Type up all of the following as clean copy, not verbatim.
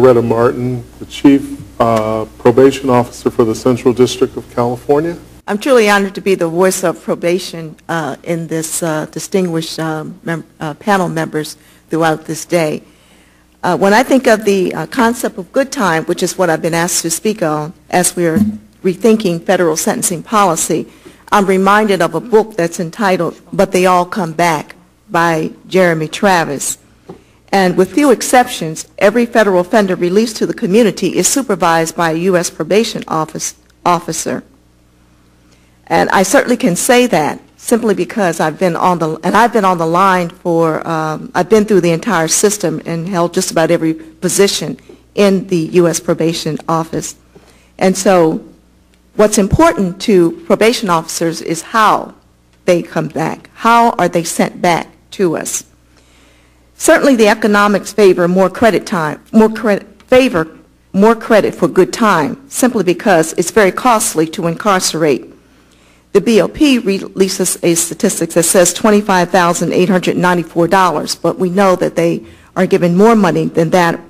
Loretta Martin, the Chief Probation Officer for the Central District of California. I'm truly honored to be the voice of probation in this distinguished panel members throughout this day. When I think of the concept of good time, which is what I've been asked to speak on as we're rethinking federal sentencing policy, I'm reminded of a book that's entitled But They All Come Back by Jeremy Travis. And with few exceptions, every federal offender released to the community is supervised by a U.S. probation officer. And I certainly can say that simply because I've been on the line for, I've been through the entire system and held just about every position in the U.S. probation office. And so what's important to probation officers is how they come back. How are they sent back to us? Certainly the economics favor more credit for good time, simply because it's very costly to incarcerate. The BOP releases a statistic that says $25,894, but we know that they are given more money than that,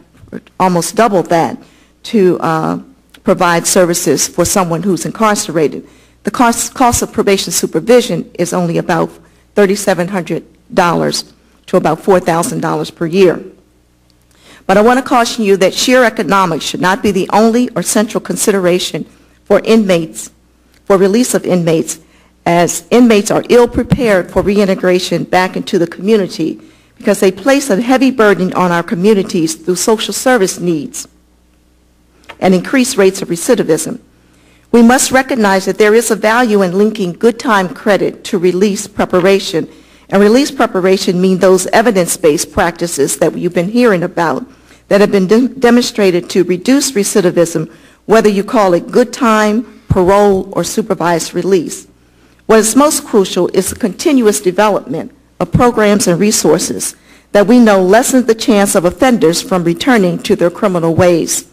almost double that, to provide services for someone who's incarcerated. The cost of probation supervision is only about $3,700 to about $4,000 per year. But I want to caution you that sheer economics should not be the only or central consideration for inmates, for release of inmates, as inmates are ill prepared for reintegration back into the community because they place a heavy burden on our communities through social service needs and increased rates of recidivism. We must recognize that there is a value in linking good time credit to release preparation. And release preparation means those evidence-based practices that you've been hearing about that have been demonstrated to reduce recidivism, whether you call it good time, parole, or supervised release. What is most crucial is the continuous development of programs and resources that we know lessen the chance of offenders from returning to their criminal ways.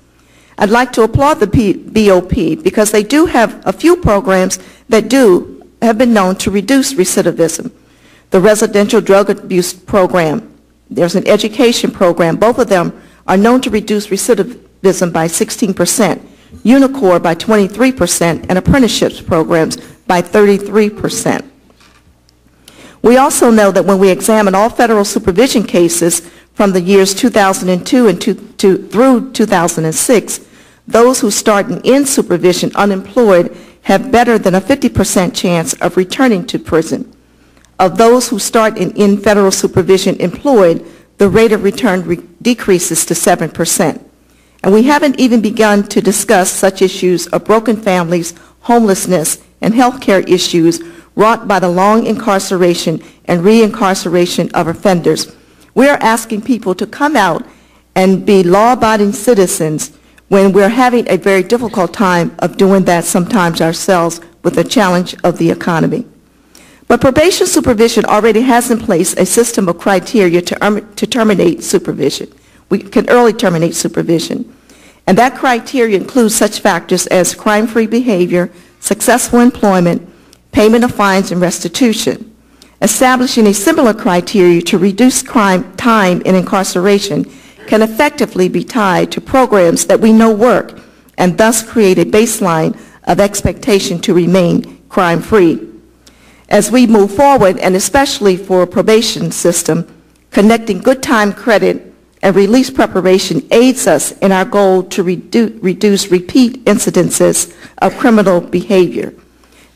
I'd like to applaud the BOP because they do have a few programs that have been known to reduce recidivism. The residential drug abuse program, there's an education program, both of them are known to reduce recidivism by 16%, Unicore by 23%, and apprenticeships programs by 33%. We also know that when we examine all federal supervision cases from the years 2002 and through 2006, those who start and end supervision unemployed have better than a 50% chance of returning to prison. Of those who start and end federal supervision employed, the rate of return decreases to 7%. And we haven't even begun to discuss such issues of broken families, homelessness, and health care issues wrought by the long incarceration and reincarceration of offenders. We are asking people to come out and be law-abiding citizens when we're having a very difficult time of doing that sometimes ourselves with the challenge of the economy. But probation supervision already has in place a system of criteria to terminate supervision. We can early terminate supervision. And that criteria includes such factors as crime-free behavior, successful employment, payment of fines, and restitution. Establishing a similar criteria to reduce crime time in incarceration can effectively be tied to programs that we know work and thus create a baseline of expectation to remain crime-free. As we move forward, and especially for a probation system, connecting good time credit and release preparation aids us in our goal to reduce repeat incidences of criminal behavior.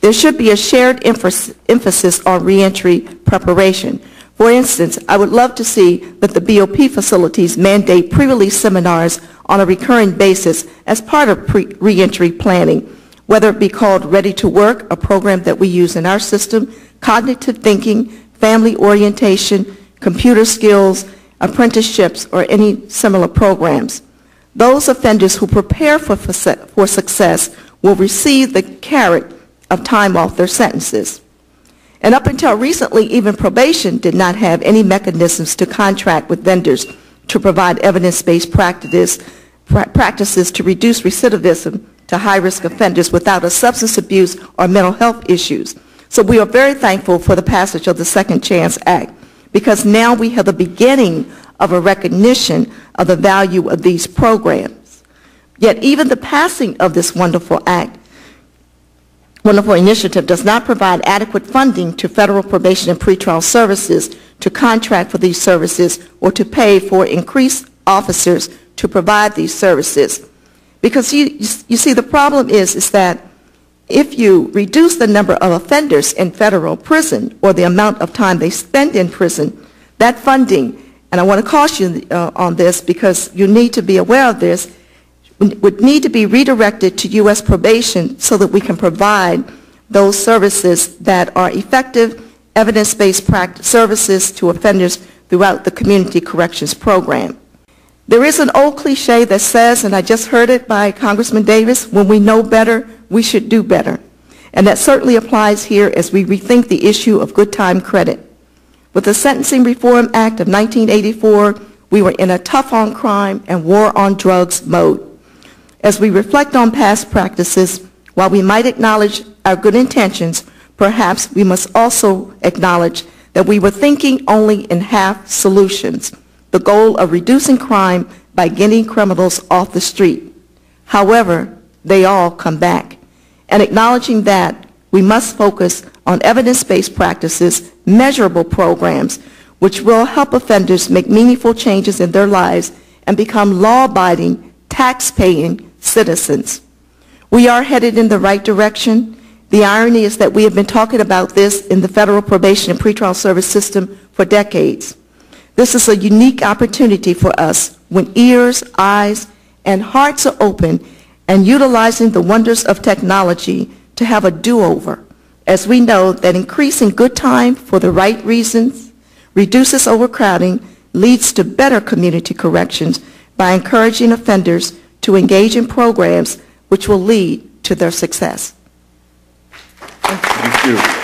There should be a shared emphasis on reentry preparation. For instance, I would love to see that the BOP facilities mandate pre-release seminars on a recurring basis as part of reentry planning, whether it be called Ready to Work, a program that we use in our system, cognitive thinking, family orientation, computer skills, apprenticeships, or any similar programs. Those offenders who prepare for success will receive the carrot of time off their sentences. And up until recently, even probation did not have any mechanisms to contract with vendors to provide evidence-based practices to reduce recidivism to high-risk offenders without a substance abuse or mental health issues. So we are very thankful for the passage of the Second Chance Act, because now we have the beginning of a recognition of the value of these programs. Yet even the passing of this wonderful initiative does not provide adequate funding to federal probation and pretrial services to contract for these services or to pay for increased officers to provide these services. Because you see, the problem is that if you reduce the number of offenders in federal prison or the amount of time they spend in prison, that funding, and I want to caution you on this because you need to be aware of this, would need to be redirected to U.S. probation so that we can provide those services that are effective, evidence-based services to offenders throughout the community corrections program. There is an old cliche that says, and I just heard it by Congressman Davis, when we know better, we should do better. And that certainly applies here as we rethink the issue of good time credit. With the Sentencing Reform Act of 1984, we were in a tough on crime and war on drugs mode. As we reflect on past practices, while we might acknowledge our good intentions, perhaps we must also acknowledge that we were thinking only in half solutions, the goal of reducing crime by getting criminals off the street. However, they all come back. And acknowledging that, we must focus on evidence-based practices, measurable programs, which will help offenders make meaningful changes in their lives and become law-abiding, tax-paying citizens. We are headed in the right direction. The irony is that we have been talking about this in the federal probation and pretrial service system for decades. This is a unique opportunity for us when ears, eyes, and hearts are open and utilizing the wonders of technology to have a do-over, as we know that increasing good time for the right reasons reduces overcrowding, leads to better community corrections by encouraging offenders to engage in programs which will lead to their success. Thank you.